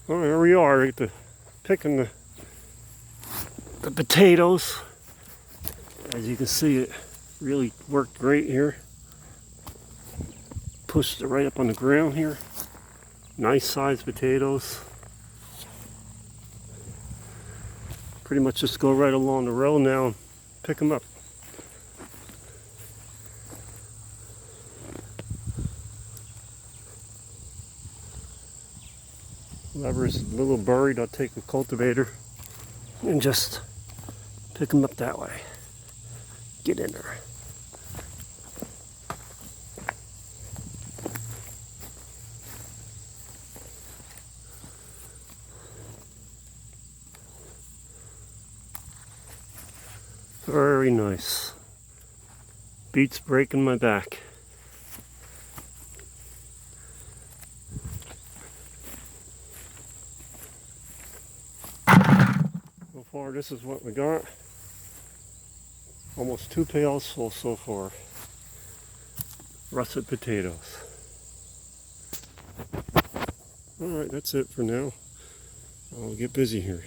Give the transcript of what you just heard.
Well, here we are at picking the potatoes. As you can see, it really worked great here. Pushed it right up on the ground here. Nice sized potatoes. Pretty much just go right along the row now and pick them up. Whoever's a little buried, I'll take a cultivator and just pick them up that way. Get in there. Very nice. Beats breaking my back. So far, this is what we got. Almost 2 pails full so far. Russet potatoes. Alright, that's it for now. I'll get busy here.